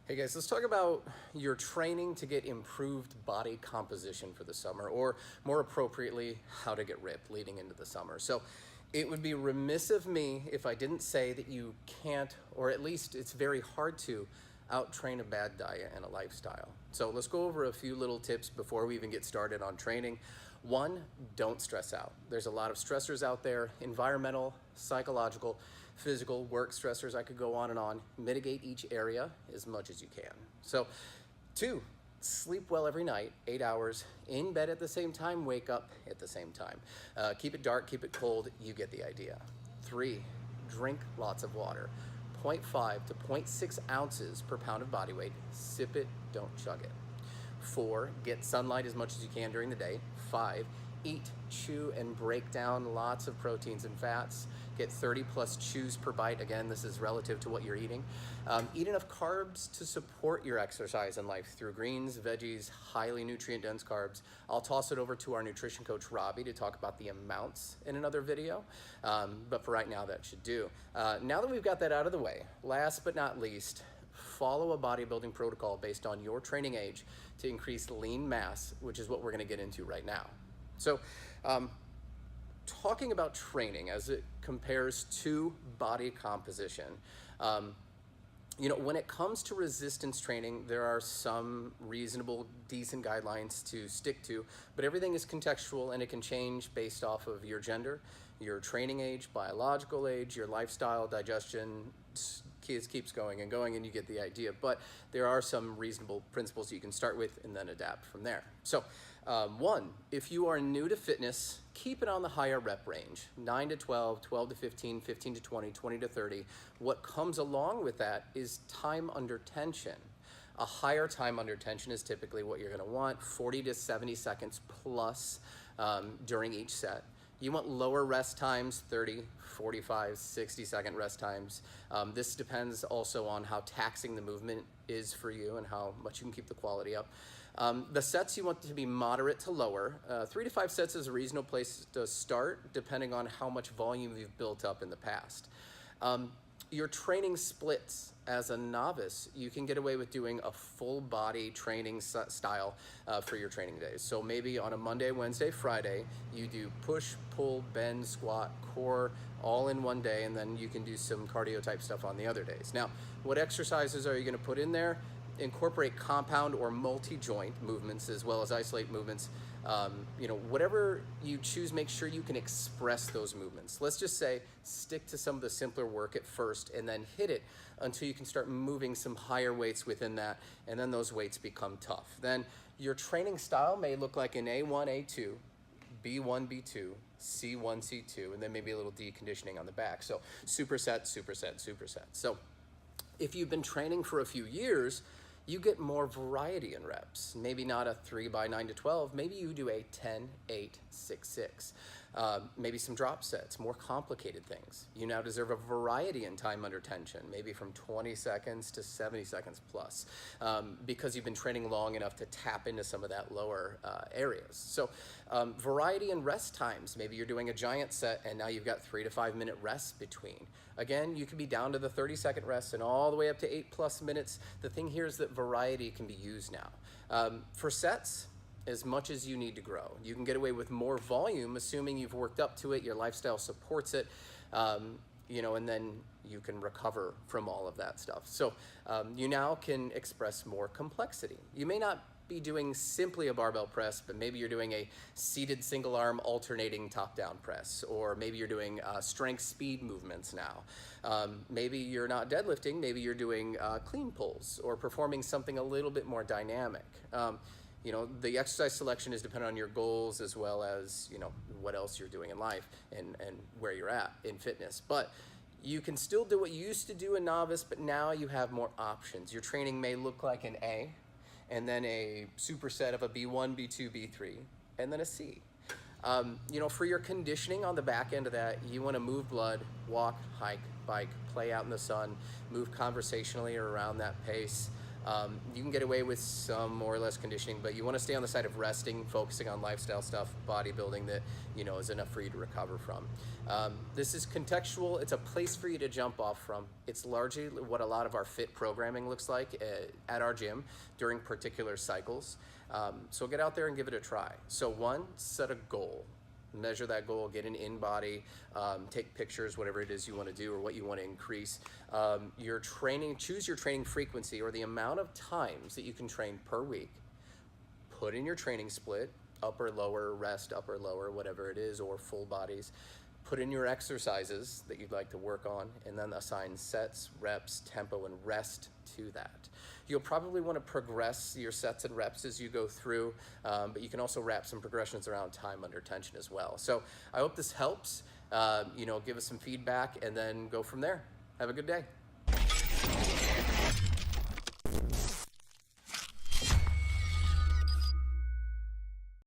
Hey guys, let's talk about your training to get improved body composition for the summer, or more appropriately, how to get ripped leading into the summer. So it would be remiss of me if I didn't say that you can't, or at least it's very hard to, out-train a bad diet and a lifestyle. So let's go over a few little tips before we even get started on training. One, don't stress out. There's a lot of stressors out there, environmental, psychological, physical, work stressors. I could go on. Mitigate each area as much as you can. So, two, sleep well every night, 8 hours, in bed at the same time, wake up at the same time. Keep it dark, keep it cold, you get the idea. Three, drink lots of water. 0.5 to 0.6 ounces per pound of body weight. Sip it, don't chug it. 4, get sunlight as much as you can during the day. 5, eat, chew, and break down lots of proteins and fats. Get 30 plus chews per bite. Again, this is relative to what you're eating. Eat enough carbs to support your exercise and life through greens, veggies, highly nutrient-dense carbs. I'll toss it over to our nutrition coach, Robbie, to talk about the amounts in another video. But for right now, that should do. Now that we've got that out of the way, last but not least, follow a bodybuilding protocol based on your training age to increase lean mass, which is what we're gonna get into right now. So, talking about training as it compares to body composition, when it comes to resistance training, there are some reasonable, decent guidelines to stick to, but everything is contextual and it can change based off of your gender, your training age, biological age, your lifestyle, digestion. Keeps going and going, and you get the idea. But there are some reasonable principles you can start with and then adapt from there. So, one, if you are new to fitness, keep it on the higher rep range, 9 to 12, 12 to 15, 15 to 20, 20 to 30. What comes along with that is time under tension. A higher time under tension is typically what you're gonna want, 40 to 70 seconds plus during each set. You want lower rest times, 30, 45, 60-second rest times. This depends also on how taxing the movement is for you and how much you can keep the quality up. The sets you want to be moderate to lower. 3 to 5 sets is a reasonable place to start, depending on how much volume you've built up in the past. Your training splits. As a novice, you can get away with doing a full body training style for your training days. So maybe on a Monday, Wednesday, Friday, you do push, pull, bend, squat, core, all in one day, and then you can do some cardio type stuff on the other days. Now, what exercises are you gonna put in there? Incorporate compound or multi-joint movements as well as isolate movements. Whatever you choose, make sure you can express those movements. Let's just say stick to some of the simpler work at first and then hit it until you can start moving some higher weights within that, and then those weights become tough. Then your training style may look like an A1, A2, B1, B2, C1, C2, and then maybe a little deconditioning on the back. So superset, superset, superset. So if you've been training for a few years, you get more variety in reps. Maybe not a 3 by 9 to 12, maybe you do a 10, 8, 6, 6. Maybe some drop sets, more complicated things. You now deserve a variety in time under tension, maybe from 20 seconds to 70 seconds plus, because you've been training long enough to tap into some of that lower areas. So variety in rest times, maybe you're doing a giant set and now you've got 3 to 5 minute rests between. Again, you can be down to the 30-second rest and all the way up to 8+ minutes. The thing here is that variety can be used now. For sets, as much as you need to grow. You can get away with more volume, assuming you've worked up to it, your lifestyle supports it, and then you can recover from all of that stuff. So you now can express more complexity. You may not be doing simply a barbell press, but maybe you're doing a seated single arm alternating top-down press, or maybe you're doing strength speed movements now. Maybe you're not deadlifting, maybe you're doing clean pulls or performing something a little bit more dynamic. The exercise selection is dependent on your goals as well as, what else you're doing in life and where you're at in fitness. But you can still do what you used to do in novice, but now you have more options. Your training may look like an A, and then a superset of a B1, B2, B3, and then a C. For your conditioning on the back end of that, you want to move blood, walk, hike, bike, play out in the sun, move conversationally or around that pace. You can get away with some more or less conditioning, but you want to stay on the side of resting, focusing on lifestyle stuff, bodybuilding that is enough for you to recover from. This is contextual. It's a place for you to jump off from. It's largely what a lot of our fit programming looks like at our gym during particular cycles. So get out there and give it a try. So one, set a goal. Measure that goal, get an in-body, take pictures, whatever it is you want to do or what you want to increase. Your training, choose your training frequency or the amount of times that you can train per week. Put in your training split, upper, lower, rest, upper, lower, whatever it is, or full bodies. Put in your exercises that you'd like to work on, and then assign sets, reps, tempo, and rest to that. You'll probably want to progress your sets and reps as you go through, but you can also wrap some progressions around time under tension as well. So I hope this helps. Give us some feedback and then go from there. Have a good day.